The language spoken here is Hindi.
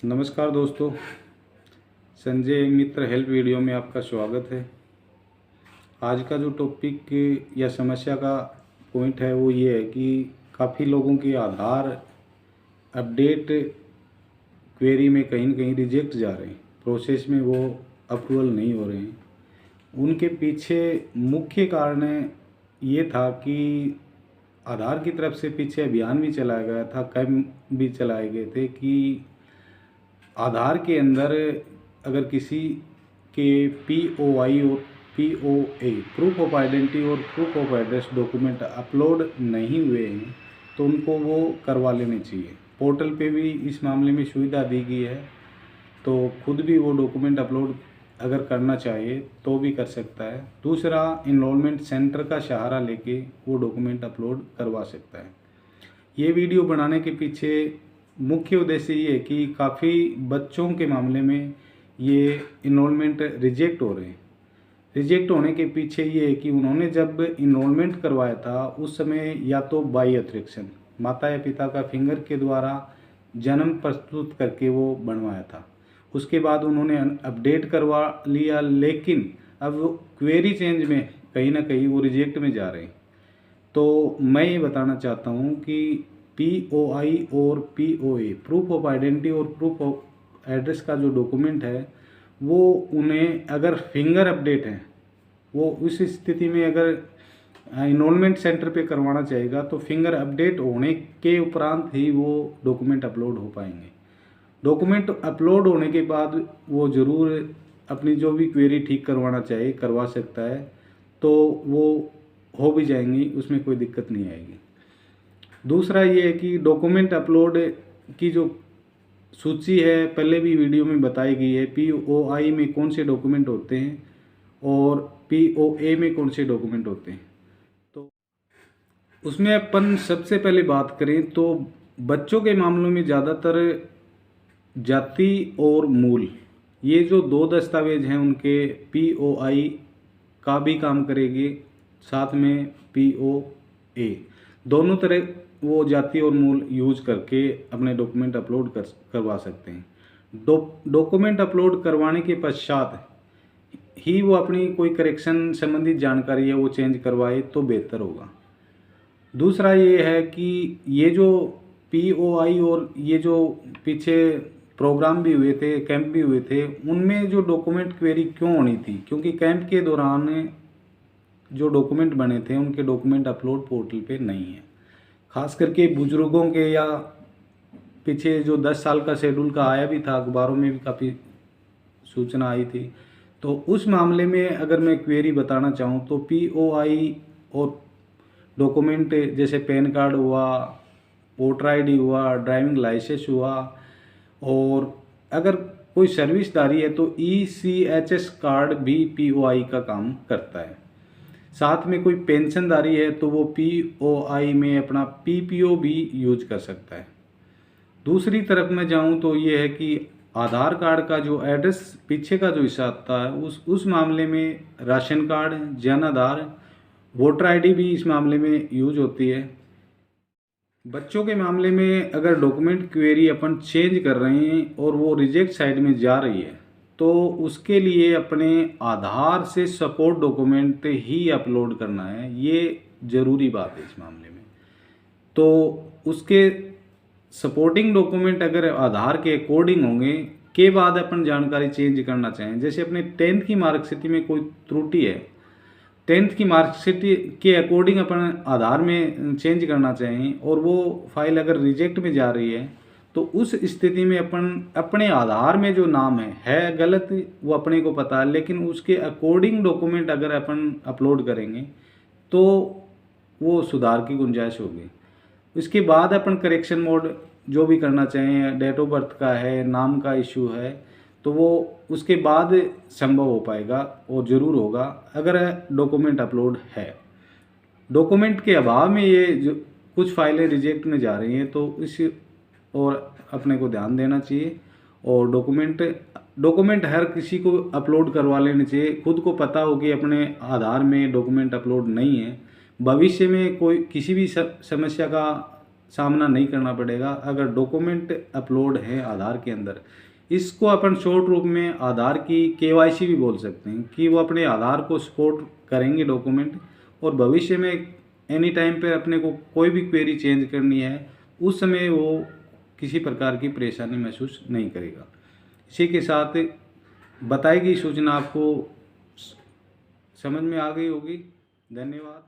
नमस्कार दोस्तों, संजय मित्र हेल्प वीडियो में आपका स्वागत है। आज का जो टॉपिक या समस्या का पॉइंट है वो ये है कि काफ़ी लोगों के आधार अपडेट क्वेरी में कहीं न कहीं रिजेक्ट जा रहे हैं, प्रोसेस में वो अप्रूवल नहीं हो रहे हैं। उनके पीछे मुख्य कारण ये था कि आधार की तरफ से पीछे अभियान भी चलाया गया था, कैंप भी चलाए गए थे कि आधार के अंदर अगर किसी के POI और POA प्रूफ ऑफ आइडेंटिटी और proof of address document upload नहीं हुए हैं तो उनको वो करवा लेने चाहिए। पोर्टल पे भी इस मामले में सुविधा दी गई है, तो खुद भी वो डॉक्यूमेंट अपलोड अगर करना चाहे तो भी कर सकता है। दूसरा, इनरोलमेंट सेंटर का सहारा लेके वो डॉक्यूमेंट अपलोड करवा सकता है। ये वीडियो बनाने के पीछे मुख्य उद्देश्य ये है कि काफ़ी बच्चों के मामले में ये इनरोलमेंट रिजेक्ट हो रहे हैं। रिजेक्ट होने के पीछे ये है कि उन्होंने जब इनरोलमेंट करवाया था उस समय या तो बाई अथॉराइजेशन माता या पिता का फिंगर के द्वारा जन्म प्रस्तुत करके वो बनवाया था। उसके बाद उन्होंने अपडेट करवा लिया, लेकिन अब वो क्वेरी चेंज में कहीं ना कहीं वो रिजेक्ट में जा रहे हैं। तो मैं ये बताना चाहता हूँ कि POI और POA प्रूफ ऑफ आइडेंटिटी और प्रूफ ऑफ एड्रेस का जो डॉक्यूमेंट है वो उन्हें अगर फिंगर अपडेट है वो उस स्थिति में अगर इनरोलमेंट सेंटर पे करवाना चाहेगा तो फिंगर अपडेट होने के उपरांत ही वो डॉक्यूमेंट अपलोड हो पाएंगे। डॉक्यूमेंट अपलोड होने के बाद वो ज़रूर अपनी जो भी क्वेरी ठीक करवाना चाहे करवा सकता है, तो वो हो भी जाएंगी, उसमें कोई दिक्कत नहीं आएगी। दूसरा ये है कि डॉक्यूमेंट अपलोड की जो सूची है पहले भी वीडियो में बताई गई है। POI में कौन से डॉक्यूमेंट होते हैं और POA में कौन से डॉक्यूमेंट होते हैं, तो उसमें अपन सबसे पहले बात करें तो बच्चों के मामलों में ज़्यादातर जाति और मूल ये जो दो दस्तावेज हैं उनके POI का भी काम करेगी, साथ में POA दोनों तरह वो जाति और मूल यूज करके अपने डॉक्यूमेंट अपलोड करवा सकते हैं। डॉक्यूमेंट अपलोड करवाने के पश्चात ही वो अपनी कोई करेक्शन संबंधित जानकारी है वो चेंज करवाए तो बेहतर होगा। दूसरा ये है कि ये जो POI और ये जो पीछे प्रोग्राम भी हुए थे, कैंप भी हुए थे, उनमें जो डॉक्यूमेंट क्वेरी क्यों होनी थी, क्योंकि कैंप के दौरान जो डॉक्यूमेंट बने थे उनके डॉक्यूमेंट अपलोड पोर्टल पे नहीं है। खास करके बुजुर्गों के या पीछे जो 10 साल का शेड्यूल का आया भी था, अखबारों में भी काफ़ी सूचना आई थी, तो उस मामले में अगर मैं क्वेरी बताना चाहूँ तो POI और डॉक्यूमेंट जैसे पैन कार्ड हुआ, वोटर ID हुआ, ड्राइविंग लाइसेंस हुआ, और अगर कोई सर्विसदारी है तो ECHS कार्ड भी POI का काम करता है। साथ में कोई पेंशनदारी है तो वो POI में अपना PPO भी यूज कर सकता है। दूसरी तरफ मैं जाऊं तो ये है कि आधार कार्ड का जो एड्रेस पीछे का जो हिस्सा आता है उस मामले में ration card, Jan Aadhaar, voter ID भी इस मामले में यूज होती है। बच्चों के मामले में अगर डॉक्यूमेंट क्वेरी अपन चेंज कर रहे हैं और वो रिजेक्ट साइड में जा रही है तो उसके लिए अपने आधार से सपोर्ट डॉक्यूमेंट ही अपलोड करना है, ये ज़रूरी बात है इस मामले में। तो उसके सपोर्टिंग डॉक्यूमेंट अगर आधार के अकॉर्डिंग होंगे के बाद अपन जानकारी चेंज करना चाहें, जैसे अपने 10th की मार्कशीट में कोई त्रुटि है, 10th की मार्कशीट के अकॉर्डिंग अपन आधार में चेंज करना चाहें और वो फाइल अगर रिजेक्ट में जा रही है तो उस स्थिति में अपन अपने आधार में जो नाम है गलत, वो अपने को पता है, लेकिन उसके अकॉर्डिंग डॉक्यूमेंट अगर अपन अपलोड करेंगे तो वो सुधार की गुंजाइश होगी। उसके बाद अपन करेक्शन मोड जो भी करना चाहें, डेट ऑफ बर्थ का है, नाम का इशू है, तो वो उसके बाद संभव हो पाएगा और ज़रूर होगा अगर डॉक्यूमेंट अपलोड है। डॉक्यूमेंट के अभाव में ये जो कुछ फाइलें रिजेक्ट में जा रही हैं तो इस और अपने को ध्यान देना चाहिए। और डॉक्यूमेंट हर किसी को अपलोड करवा लेने चाहिए। खुद को पता हो कि अपने आधार में डॉक्यूमेंट अपलोड नहीं है, भविष्य में कोई किसी भी समस्या का सामना नहीं करना पड़ेगा। अगर डॉक्यूमेंट अपलोड है आधार के अंदर, इसको अपन शॉर्ट रूप में आधार की KYC भी बोल सकते हैं कि वो अपने आधार को सपोर्ट करेंगे डॉक्यूमेंट, और भविष्य में एनी टाइम पे अपने को कोई भी क्वेरी चेंज करनी है उस समय वो किसी प्रकार की परेशानी महसूस नहीं करेगा। इसी के साथ बताई गई सूचना आपको समझ में आ गई होगी। धन्यवाद।